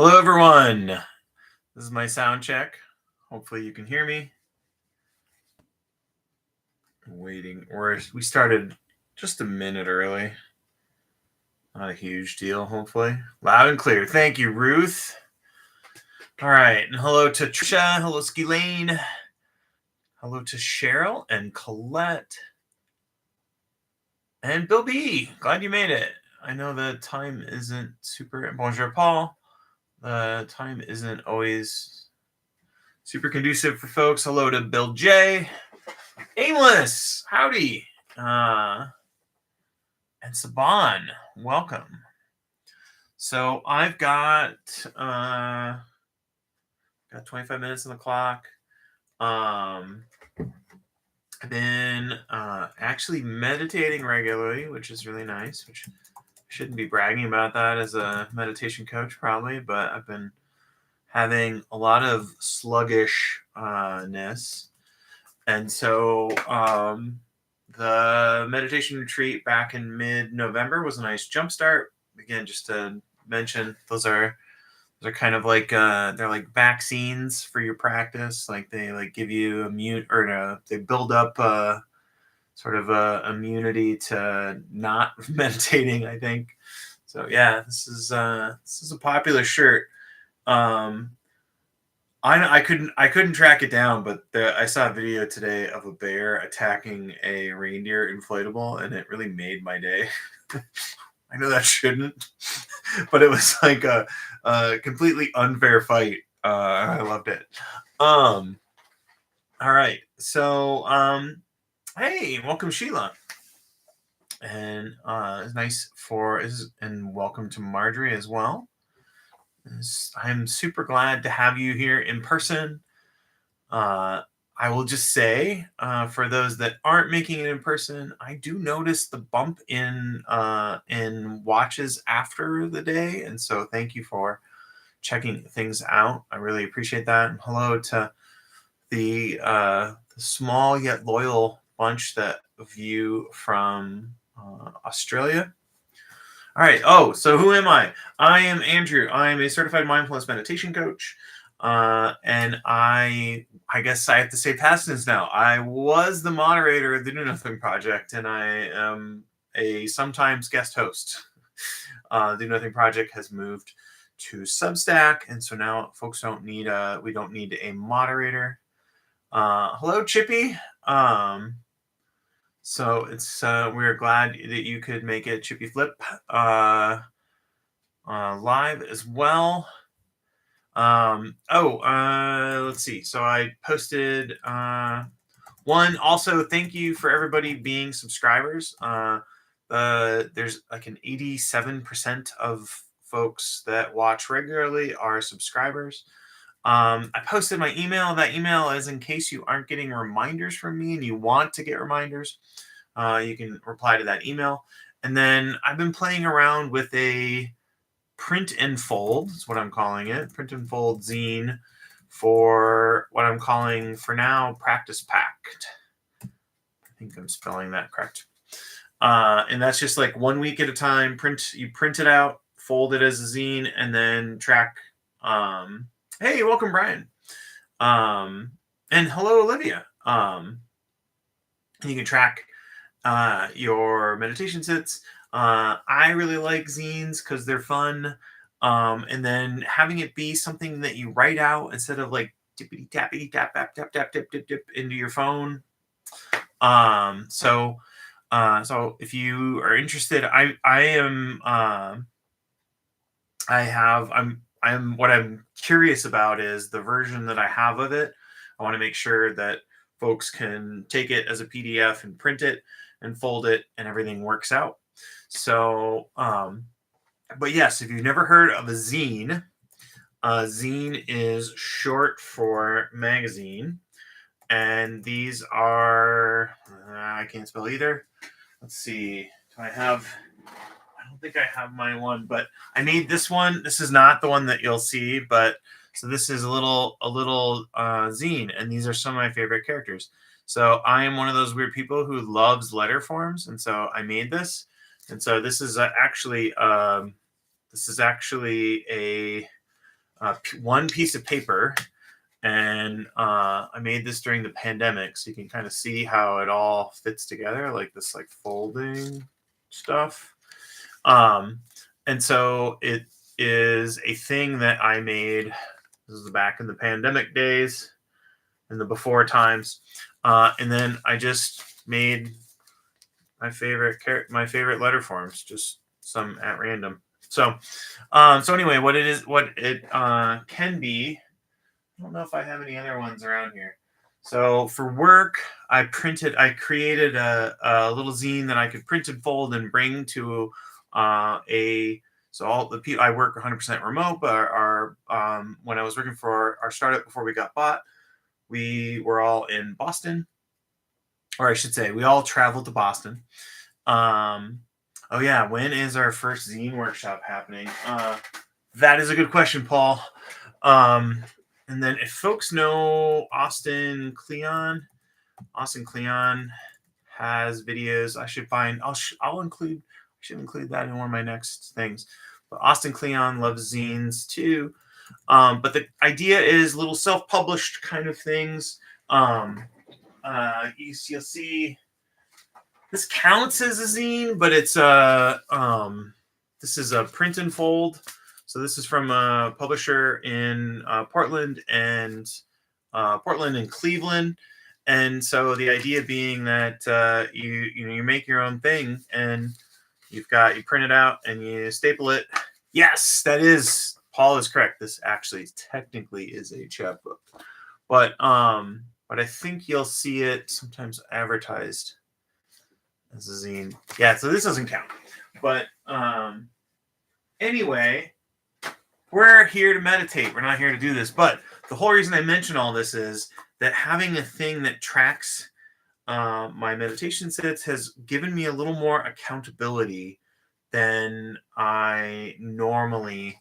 Hello, everyone. This is my sound check. Hopefully, you can hear me. Waiting. We started just a minute early. Not a huge deal, hopefully. Loud and clear. Thank you, Ruth. All right. And hello to Trisha. Hello, Skilane. Hello to Cheryl and Colette. And Bill B. Glad you made it. I know the time isn't super. Bonjour, Paul. The time isn't always super conducive for folks. Hello to Bill J. Aimless, howdy. And Saban, welcome. So I've got 25 minutes on the clock. I've been actually meditating regularly, which is really nice, which I shouldn't be bragging about that as a meditation coach probably, but I've been having a lot of sluggishness. And so the meditation retreat back in mid-November was a nice jumpstart. Again, just to mention, those are kind of like they're like vaccines for your practice. Like they give you they build up sort of immunity to not meditating, I think. So yeah, this is a popular shirt. I couldn't track it down, but I saw a video today of a bear attacking a reindeer inflatable, and it really made my day. I know that shouldn't, but it was like a completely unfair fight. I loved it. All right, so hey, welcome Sheila, and it's nice and welcome to Marjorie as well. I'm super glad to have you here in person. I will just say, for those that aren't making it in person, I do notice the bump in watches after the day, and so thank you for checking things out. I really appreciate that. And hello to the small yet loyal bunch that view from Australia. All right. Oh, so who am I? I am Andrew. I am a certified mindfulness meditation coach. And I guess I have to say past tense now. I was the moderator of the Do Nothing Project, and I am a sometimes guest host. The Do Nothing Project has moved to Substack, and so now folks we don't need a moderator. Hello, Chippy. So it's we're glad that you could make it, Chippy Flip, live as well. Let's see. So I posted one. Also, thank you for everybody being subscribers. There's like an 87% of folks that watch regularly are subscribers. I posted my email. That email is in case you aren't getting reminders from me and you want to get reminders. You can reply to that email. And then I've been playing around with a print and fold, is what I'm calling it. Print and fold zine for what I'm calling for now Practice Pact. I think I'm spelling that correct. And that's just like 1 week at a time. You print it out, fold it as a zine, and then track. Hey, welcome, Brian. And hello, Olivia. You can track your meditation sits. I really like zines because they're fun. And then having it be something that you write out instead of like tippity tappity tap tap tap tap tip tip tip into your phone. So if you are interested, what I'm curious about is the version that I have of it. I want to make sure that folks can take it as a PDF and print it and fold it and everything works out. So, but yes, if you've never heard of a zine is short for magazine. And these are, I can't spell either. Let's see. I don't think I have my one, but I made this one. This is not the one that you'll see, but so this is a little zine, and these are some of my favorite characters. So I am one of those weird people who loves letter forms, and so I made this. And so this is actually a one piece of paper, and I made this during the pandemic, so you can kind of see how it all fits together, like this like folding stuff. Um, and so it is a thing that I made. This is back in the pandemic days, in the before times, and then I just made my favorite letter forms, just some at random. So, so anyway, what it can be. I don't know if I have any other ones around here. So for work, I created a little zine that I could print and fold and bring to so all the people, I work 100% remote, but when I was working for our startup before we got bought, we were all in Boston, or I should say, we all traveled to Boston. Oh yeah, when is our first zine workshop happening? That is a good question, Paul. And then if folks know Austin Kleon has videos. I should find. I'll include. I should include that in one of my next things. But Austin Kleon loves zines too. But the idea is little self-published kind of things. You'll see. This counts as a zine, but it's this is a print and fold. So this is from a publisher in Portland and Cleveland. And so the idea being that you make your own thing, and you print it out and you staple it. Yes, Paul is correct. This actually technically is a chapbook, but I think you'll see it sometimes advertised as a zine. Yeah, so this doesn't count. But anyway, we're here to meditate. We're not here to do this. But the whole reason I mention all this is that having a thing that tracks my meditation sits has given me a little more accountability than I normally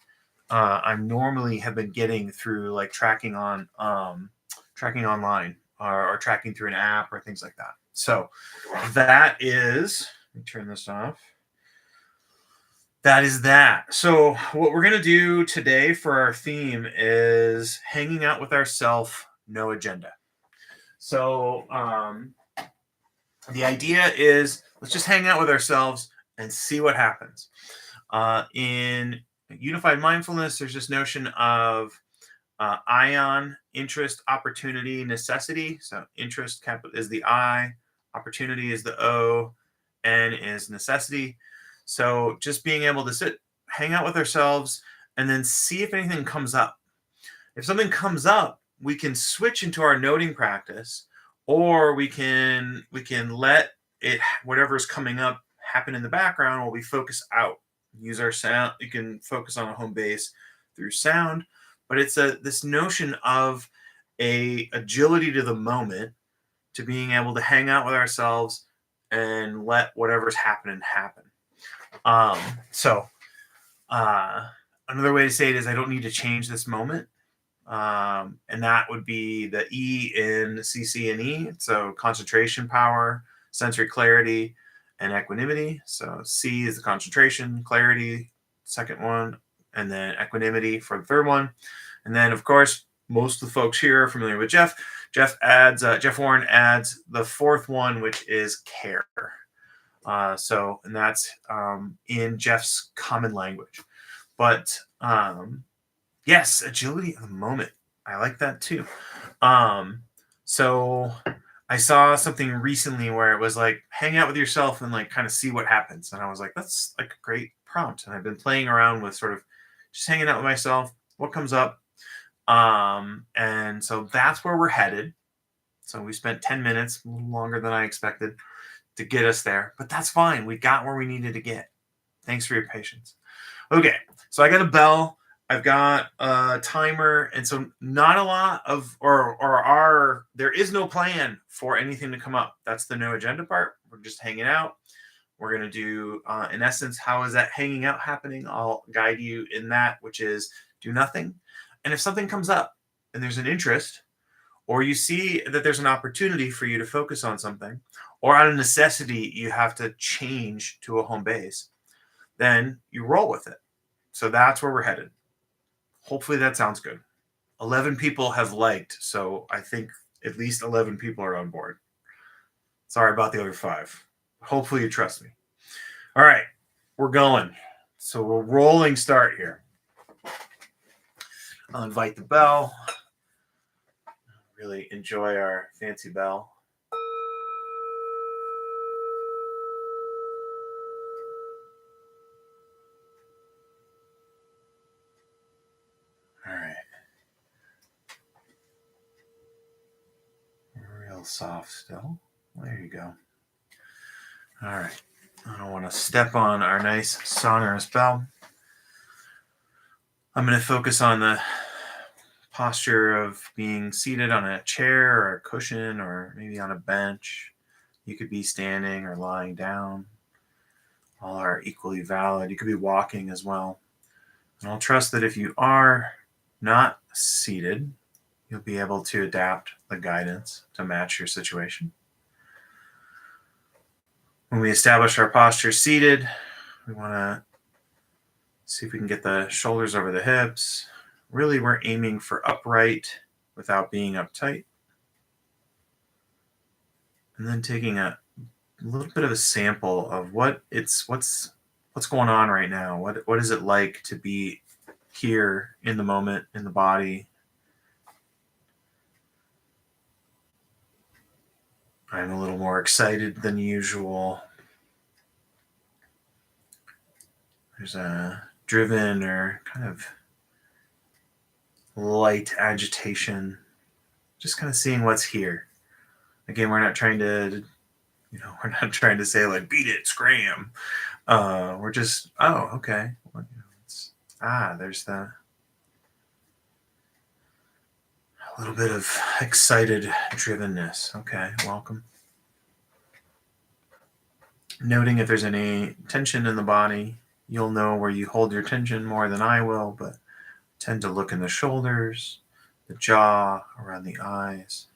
have been getting through like tracking online or tracking through an app or things like that. So that is, let me turn this off. That is that. So what we're going to do today for our theme is hanging out with ourself, no agenda. So the idea is let's just hang out with ourselves and see what happens. In unified mindfulness, there's this notion of ION, interest, opportunity, necessity. So interest is the I, opportunity is the O, N is necessity. So just being able to hang out with ourselves, and then see if anything comes up. If something comes up, we can switch into our noting practice, or we can let it, whatever's coming up, happen in the background while we focus out. Use our sound. You can focus on a home base through sound, but it's this notion of a agility to the moment, to being able to hang out with ourselves and let whatever's happening happen. So another way to say it is I don't need to change this moment. And that would be the E in CC and E. So concentration power, sensory clarity, and equanimity. So C is the concentration, clarity, second one, and then equanimity for the third one. And then, of course, most of the folks here are familiar with Jeff. Jeff Warren adds the fourth one, which is care. And that's in Jeff's common language. But yes, agility of the moment. I like that too. So I saw something recently where it was like, hang out with yourself and like kind of see what happens. And I was like, that's like a great prompt. And I've been playing around with sort of just hanging out with myself, what comes up. And so that's where we're headed. So we spent 10 minutes, a little longer than I expected, to get us there. But that's fine. We got where we needed to get. Thanks for your patience. Okay, so I got a bell. I've got a timer, and so not a lot of, there is no plan for anything to come up. That's the no agenda part. We're just hanging out. We're going to do, in essence, how is that hanging out happening? I'll guide you in that, which is do nothing. And if something comes up and there's an interest, or you see that there's an opportunity for you to focus on something, or out of necessity, you have to change to a home base, then you roll with it. So that's where we're headed. Hopefully that sounds good. 11 people have liked, so I think at least 11 people are on board. Sorry about the other 5. Hopefully you trust me. All right, we're going. So we're rolling start here. I'll invite the bell. Really enjoy our fancy bell. All right. Real soft still. There you go. All right. I don't want to step on our nice sonorous bell. I'm going to focus on the posture of being seated on a chair or a cushion or maybe on a bench. You could be standing or lying down. All are equally valid. You could be walking as well. And I'll trust that if you are not seated, you'll be able to adapt the guidance to match your situation. When we establish our posture seated, we want to see if we can get the shoulders over the hips. Really, we're aiming for upright without being uptight. And then taking a little bit of a sample of what's going on right now. What is it like to be here in the moment, in the body? I'm a little more excited than usual. There's a driven or kind of light agitation. Just kind of seeing what's here. Again, we're not trying to say like beat it, scram. We're just, oh, okay. Well, there's a little bit of excited drivenness. Okay, welcome. Noting if there's any tension in the body. You'll know where you hold your tension more than I will, but tend to look in the shoulders, the jaw, around the eyes.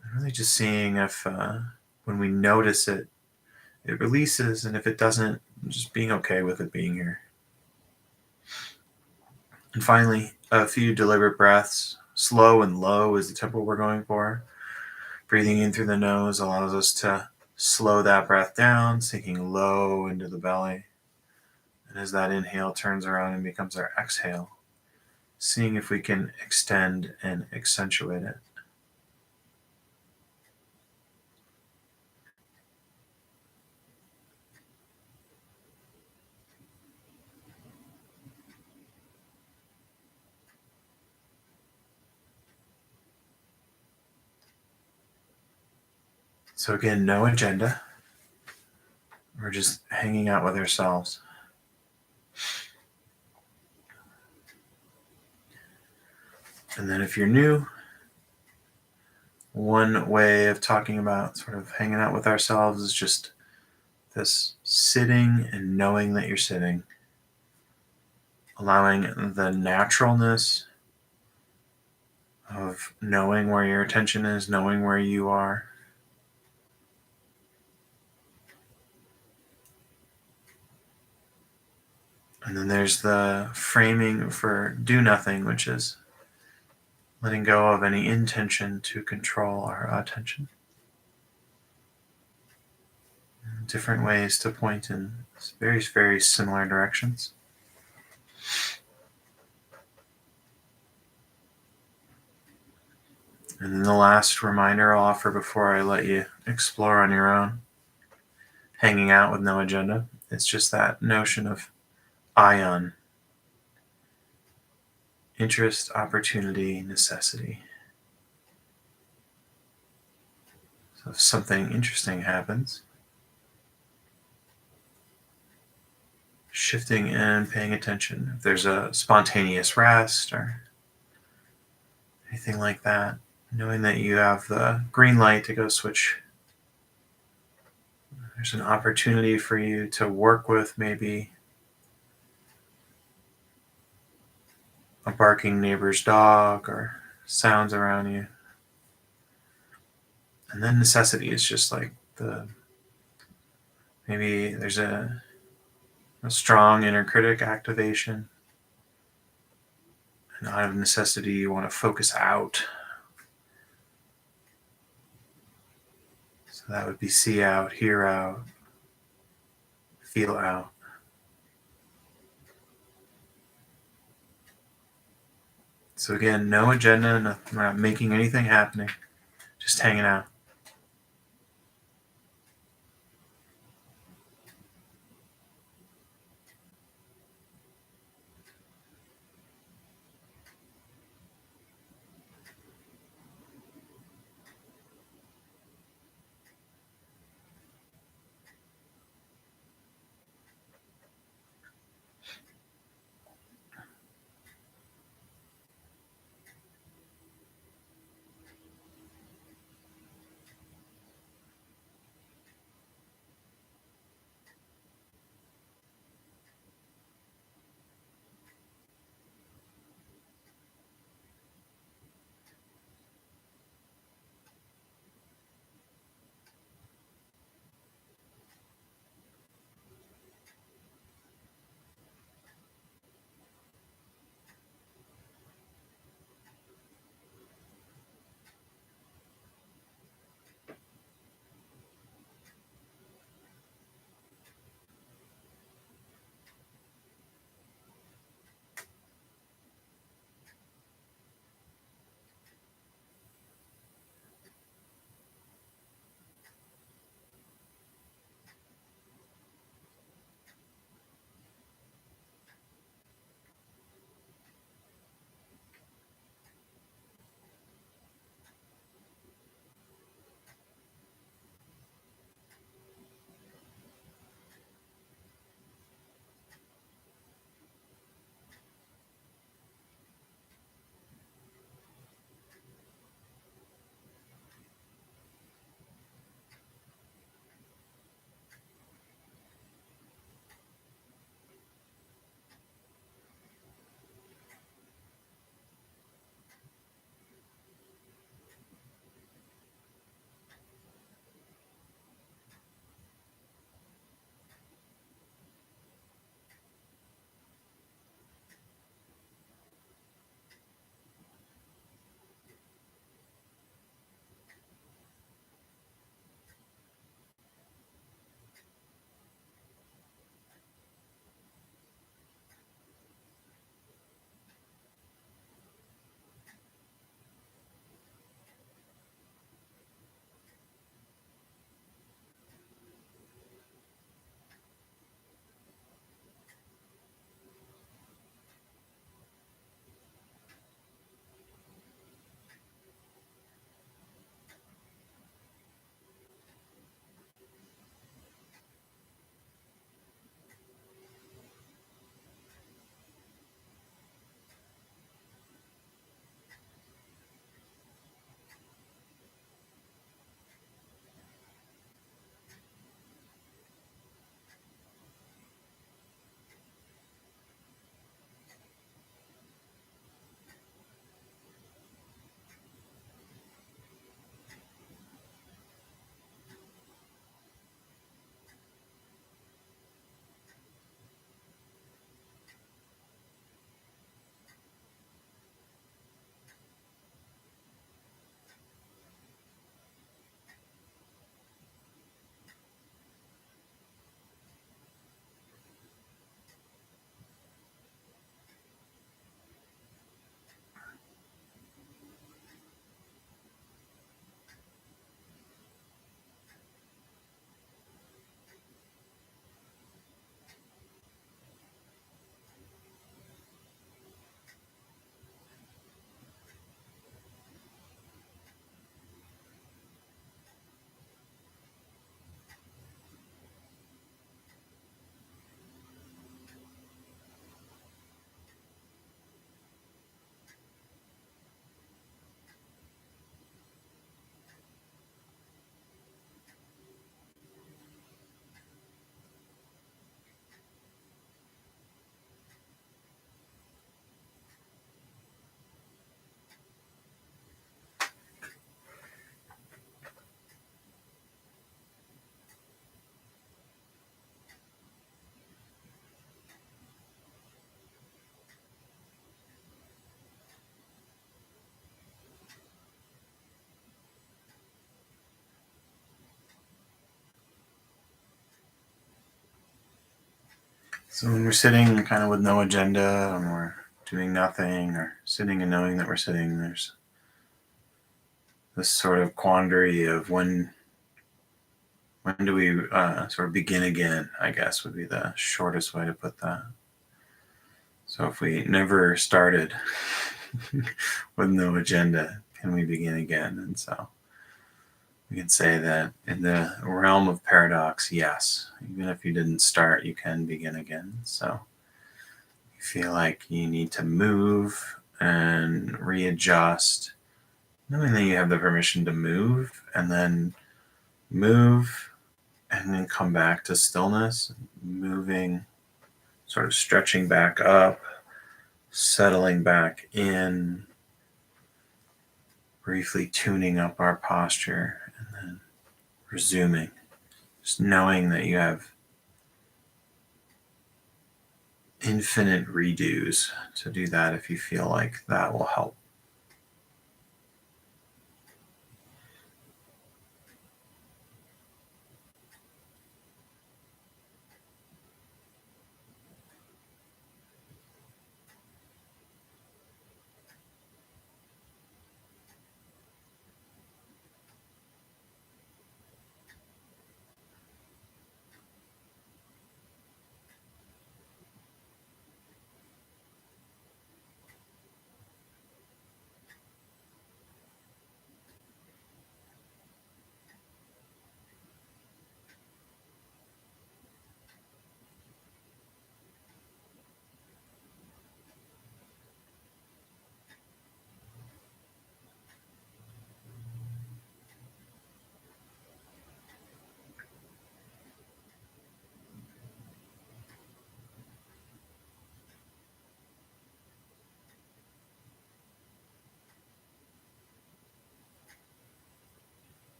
And really just seeing if when we notice it, it releases, and if it doesn't, just being okay with it being here. And finally, a few deliberate breaths. Slow and low is the tempo we're going for. Breathing in through the nose allows us to slow that breath down, sinking low into the belly. And as that inhale turns around and becomes our exhale, seeing if we can extend and accentuate it. So again, no agenda. We're just hanging out with ourselves. And then if you're new, one way of talking about sort of hanging out with ourselves is just this sitting and knowing that you're sitting, allowing the naturalness of knowing where your attention is, knowing where you are. And then there's the framing for do nothing, which is letting go of any intention to control our attention. Different ways to point in very, very similar directions. And then the last reminder I'll offer before I let you explore on your own, hanging out with no agenda, it's just that notion of ion. Interest, opportunity, necessity. So if something interesting happens, shifting and paying attention. If there's a spontaneous rest or anything like that, knowing that you have the green light to go switch. There's an opportunity for you to work with maybe a barking neighbor's dog or sounds around you. And then necessity is just like maybe there's a strong inner critic activation. And out of necessity, you want to focus out. So that would be see out, hear out, feel out. So again, no agenda, nothing, we're not making anything happening, just hanging out. So when we're sitting kind of with no agenda and we're doing nothing or sitting and knowing that we're sitting, there's this sort of quandary of when do we sort of begin again, I guess would be the shortest way to put that. So if we never started with no agenda, can we begin again? And so we can say that in the realm of paradox, yes, even if you didn't start, you can begin again. So you feel like you need to move and readjust, knowing that you have the permission to move and then move and then come back to stillness, moving, sort of stretching back up, settling back in, briefly tuning up our posture, and then resuming, just knowing that you have infinite redos to do that if you feel like that will help.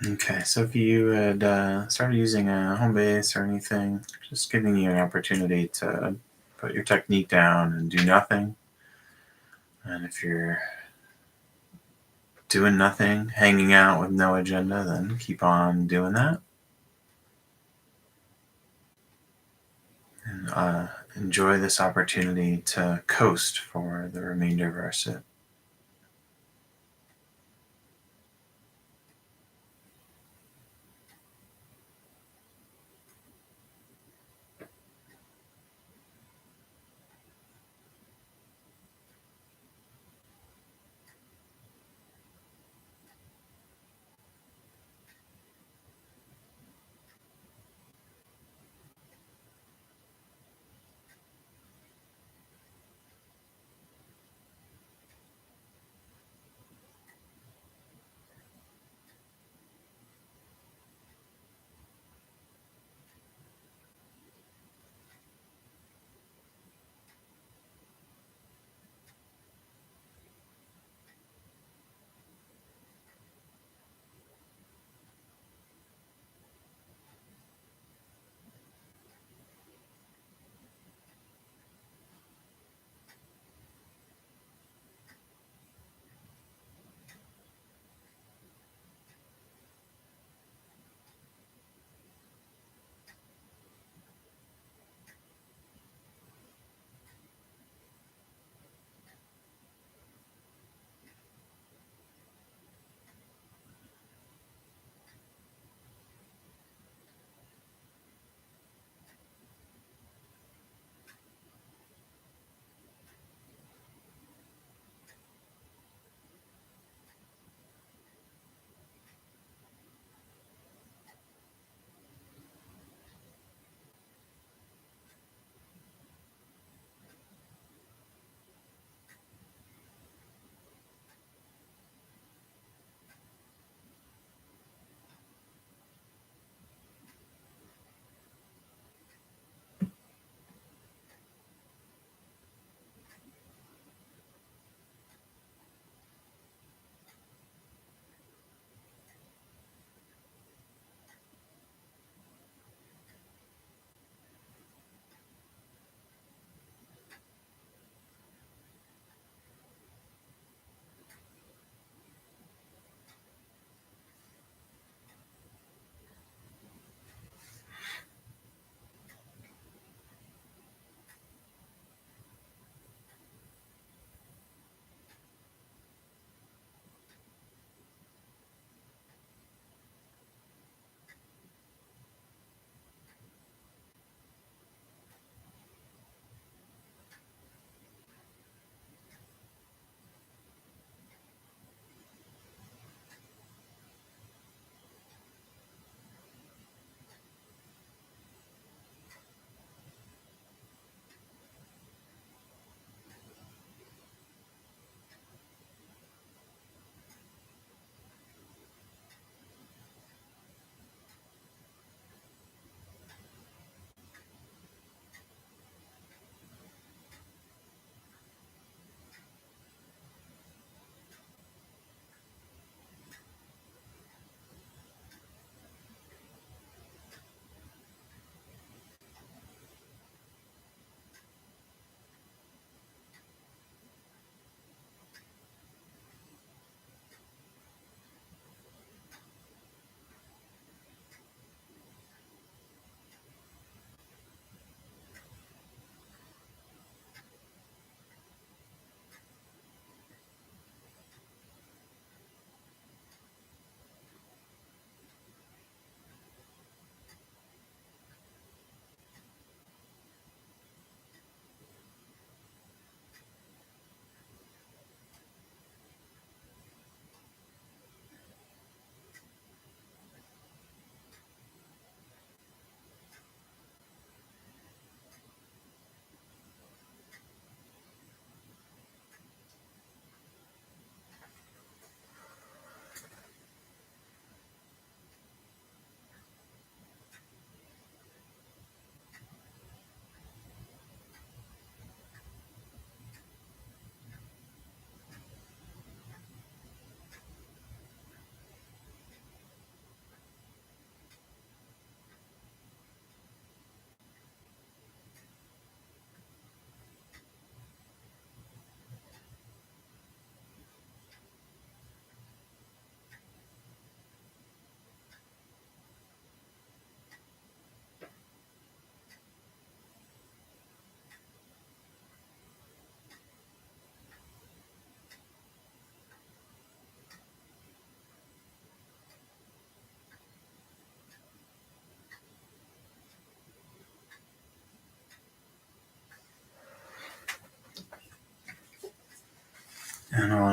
Okay, so if you had started using a home base or anything, just giving you an opportunity to put your technique down and do nothing. And if you're doing nothing, hanging out with no agenda, then keep on doing that. And enjoy this opportunity to coast for the remainder of our sit.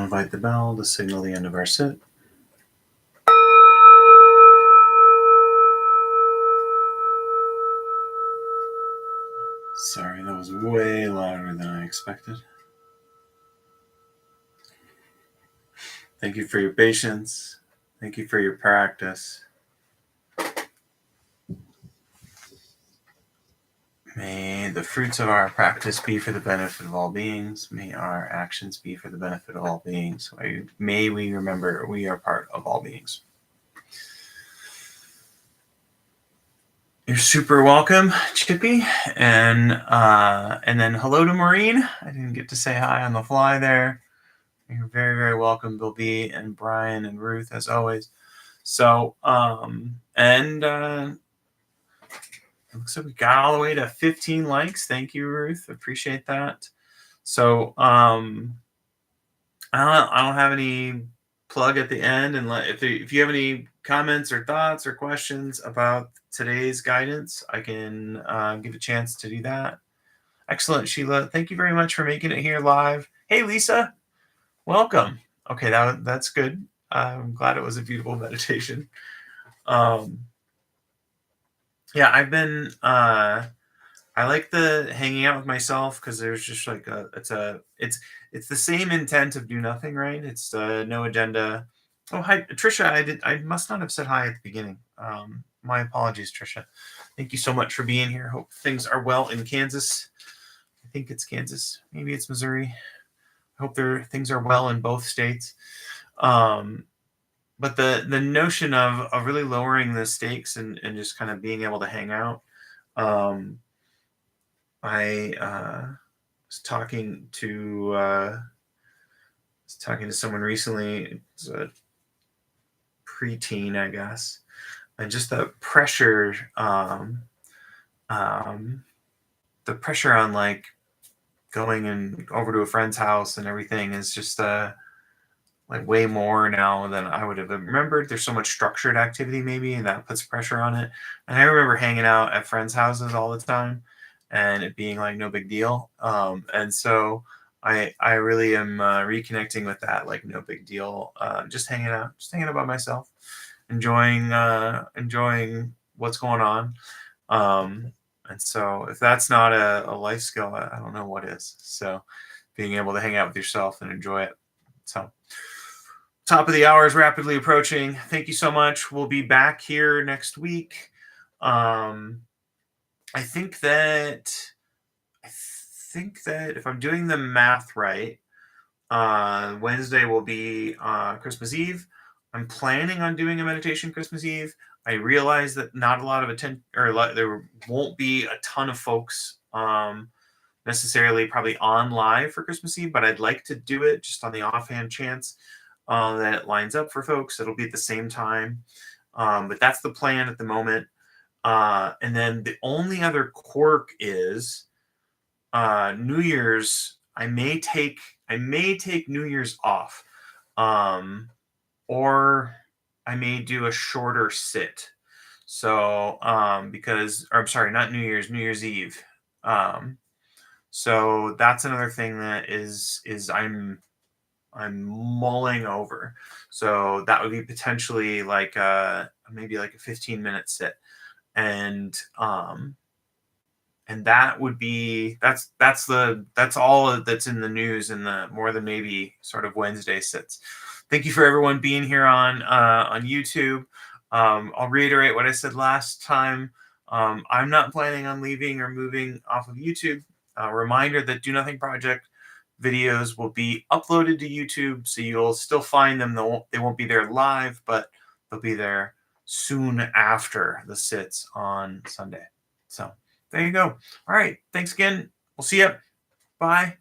invite the bell to signal the end of our sit. Sorry, that was way louder than I expected. Thank you for your patience. Thank you for your practice. May the fruits of our practice be for the benefit of all beings. May our actions be for the benefit of all beings. May we remember we are part of all beings. You're super welcome, Chippy. And then hello to Maureen. I didn't get to say hi on the fly there. You're very, very welcome, Bill B. and Brian and Ruth, as always. So, it looks like we got all the way to 15 likes. Thank you, Ruth. Appreciate that. So I don't have any plug at the end, and if you have any comments or thoughts or questions about today's guidance, I can give a chance to do that. Excellent, Sheila. Thank you very much for making it here live. Hey, Lisa. Welcome. Okay, that's good. I'm glad it was a beautiful meditation. Yeah, I've been I like the hanging out with myself because there's just like it's the same intent of do nothing, right? It's no agenda. Oh, hi, Trisha. I must not have said hi at the beginning. My apologies, Trisha. Thank you so much for being here. Hope things are well in Kansas. I think it's Kansas. Maybe it's Missouri. I hope things are well in both states. But the notion of really lowering the stakes and just kind of being able to hang out. I was talking to someone recently. It's a preteen, I guess, and just the pressure, the pressure on like going and over to a friend's house and everything is just like way more now than I would have remembered. There's so much structured activity maybe, and that puts pressure on it. And I remember hanging out at friends' houses all the time and it being like no big deal. And so I really am reconnecting with that, like no big deal, just hanging out by myself, enjoying what's going on. And so if that's not a life skill, I don't know what is. So being able to hang out with yourself and enjoy it. So top of the hour is rapidly approaching. Thank you so much. We'll be back here next week. I think that if I'm doing the math right, Wednesday will be Christmas Eve. I'm planning on doing a meditation Christmas Eve. I realize that not a lot of attention, or there won't be a ton of folks necessarily probably on live for Christmas Eve, but I'd like to do it just on the offhand chance that it lines up for folks. It'll be at the same time, but that's the plan at the moment. And then the only other quirk is New Year's. I may take New Year's off, or I may do a shorter sit. So because, or I'm sorry, not New Year's Eve. So that's another thing that is I'm mulling over. So that would be potentially like maybe like a 15-minute sit. And that would be that's all that's in the news in the more than maybe sort of Wednesday sits. Thank you for everyone being here on YouTube. I'll reiterate what I said last time. I'm not planning on leaving or moving off of YouTube. Reminder that Do Nothing Project videos will be uploaded to YouTube, so you'll still find them. They won't be there live, but they'll be there soon after the sits on Sunday. So there you go. All right. Thanks again. We'll see you. Bye.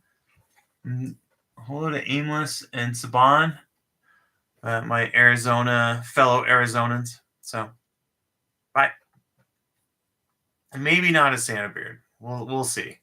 Hello to Aimless and Saban, my fellow Arizonans. So bye. Maybe not a Santa beard. We'll see.